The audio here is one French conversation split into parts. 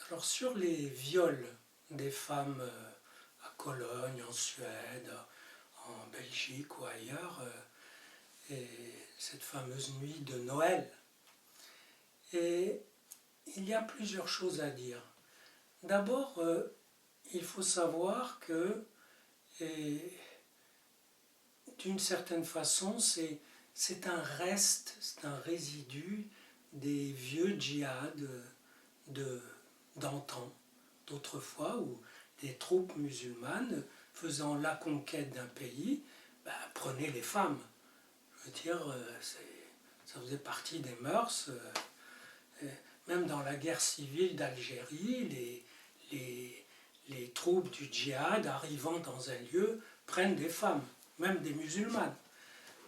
Alors sur les viols des femmes à Cologne, en Suède, en Belgique ou ailleurs, et cette fameuse nuit de Noël, et il y a plusieurs choses à dire. D'abord, il faut savoir que, d'une certaine façon, c'est un reste, c'est un résidu des vieux djihad d'antan, d'autrefois, où des troupes musulmanes faisant la conquête d'un pays prenaient les femmes. Je veux dire, ça faisait partie des mœurs. Même dans la guerre civile d'Algérie, les troupes du djihad arrivant dans un lieu prennent des femmes, même des musulmanes.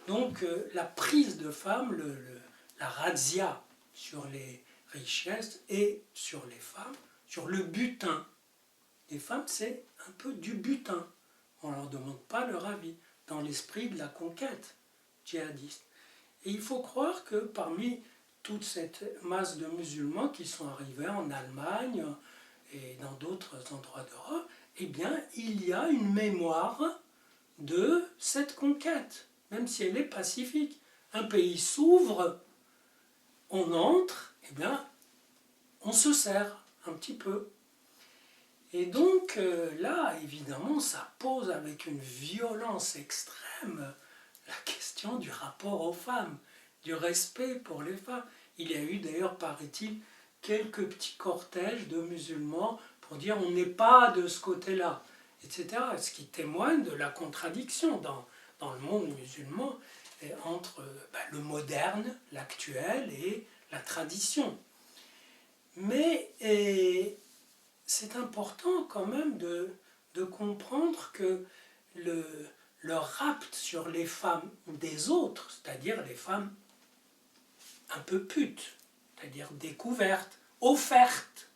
Donc la prise de femmes, la razzia sur les richesses et sur les femmes, sur le butin. Les femmes, c'est un peu du butin. On ne leur demande pas leur avis, dans l'esprit de la conquête djihadiste. Et il faut croire que parmi toute cette masse de musulmans qui sont arrivés en Allemagne et dans d'autres endroits d'Europe, eh bien, il y a une mémoire de cette conquête, même si elle est pacifique. Un pays s'ouvre, on entre, eh bien, on se sert un petit peu. Et donc là, évidemment, ça pose avec une violence extrême la question du rapport aux femmes, du respect pour les femmes. Il y a eu d'ailleurs, paraît-il, quelques petits cortèges de musulmans pour dire on n'est pas de ce côté-là, etc. Ce qui témoigne de la contradiction dans le monde musulman entre le moderne, l'actuel et la tradition. Mais c'est important quand même de comprendre que le rapt sur les femmes des autres, c'est-à-dire les femmes un peu putes, c'est-à-dire découvertes, offertes,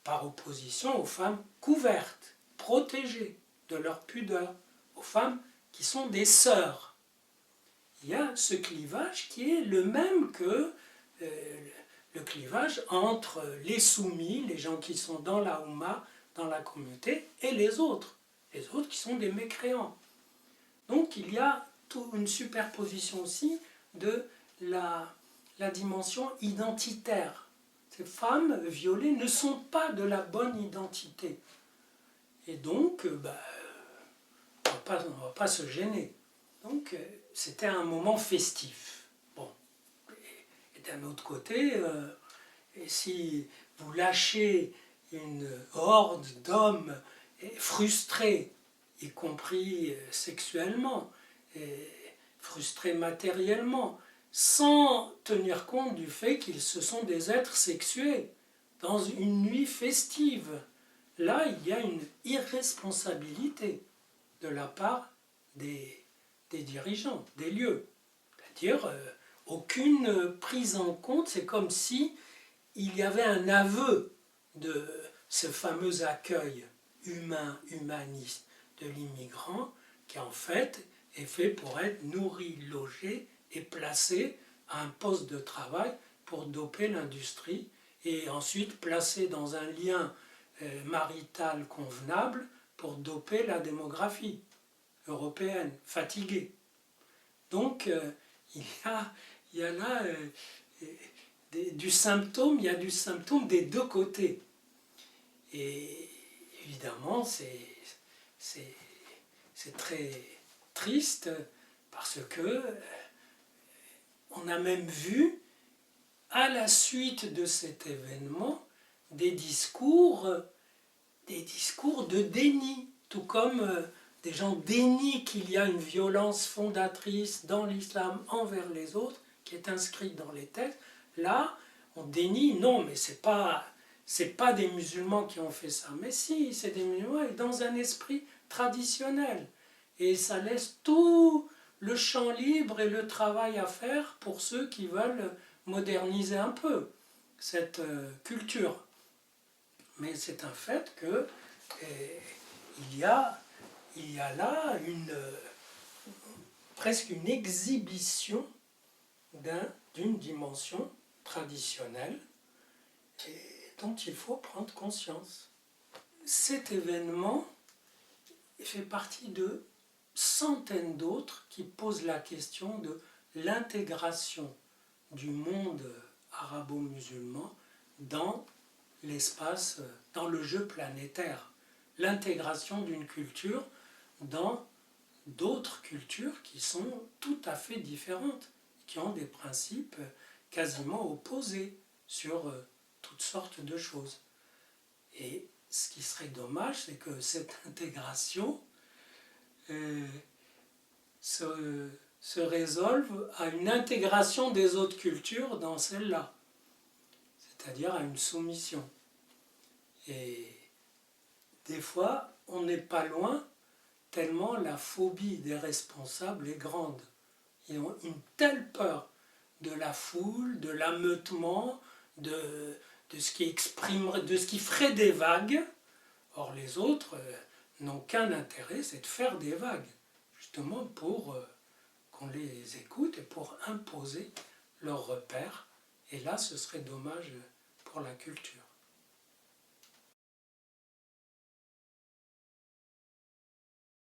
par opposition aux femmes couvertes, protégées de leur pudeur, aux femmes qui sont des sœurs. Il y a ce clivage qui est le même que le clivage entre les soumis, les gens qui sont dans la Oumma, dans la communauté, et les autres qui sont des mécréants. Donc il y a une superposition aussi de la dimension identitaire. Ces femmes violées ne sont pas de la bonne identité. Et donc, on ne va pas se gêner. Donc, c'était un moment festif. Bon. Et d'un autre côté, si vous lâchez une horde d'hommes frustrés, y compris sexuellement, et frustrés matériellement, sans tenir compte du fait qu'ils se sont des êtres sexués dans une nuit festive. Là, il y a une irresponsabilité de la part des dirigeants, des lieux. C'est-à-dire, aucune prise en compte, c'est comme si il y avait un aveu de ce fameux accueil humain, humaniste de l'immigrant, qui en fait est fait pour être nourri, logé et placé à un poste de travail pour doper l'industrie et ensuite placé dans un lien marital convenable pour doper la démographie européenne, fatiguée. Donc il y a là du symptôme, il y a du symptôme des deux côtés. Et évidemment, c'est très triste parce que on a même vu, à la suite de cet événement, des discours de déni, tout comme des gens dénient qu'il y a une violence fondatrice dans l'islam envers les autres, qui est inscrite dans les textes. Là, on dénie, non, mais c'est pas des musulmans qui ont fait ça. Mais si, c'est des musulmans dans un esprit traditionnel. Et ça laisse tout le champ libre et le travail à faire pour ceux qui veulent moderniser un peu cette culture. Mais c'est un fait que il y a là presque une exhibition d'une dimension traditionnelle. Et dont il faut prendre conscience. Cet événement fait partie de centaines d'autres qui posent la question de l'intégration du monde arabo-musulman dans l'espace, dans le jeu planétaire. L'intégration d'une culture dans d'autres cultures qui sont tout à fait différentes, qui ont des principes quasiment opposés sur toutes sortes de choses. Et ce qui serait dommage, c'est que cette intégration se résolve à une intégration des autres cultures dans celle-là, c'est-à-dire à une soumission. Et des fois, on n'est pas loin, tellement la phobie des responsables est grande. Ils ont une telle peur de la foule, de l'ameutement, de ce qui exprimerait, de ce qui ferait des vagues. Or les autres n'ont qu'un intérêt, c'est de faire des vagues, justement pour qu'on les écoute et pour imposer leurs repères. Et là, ce serait dommage pour la culture.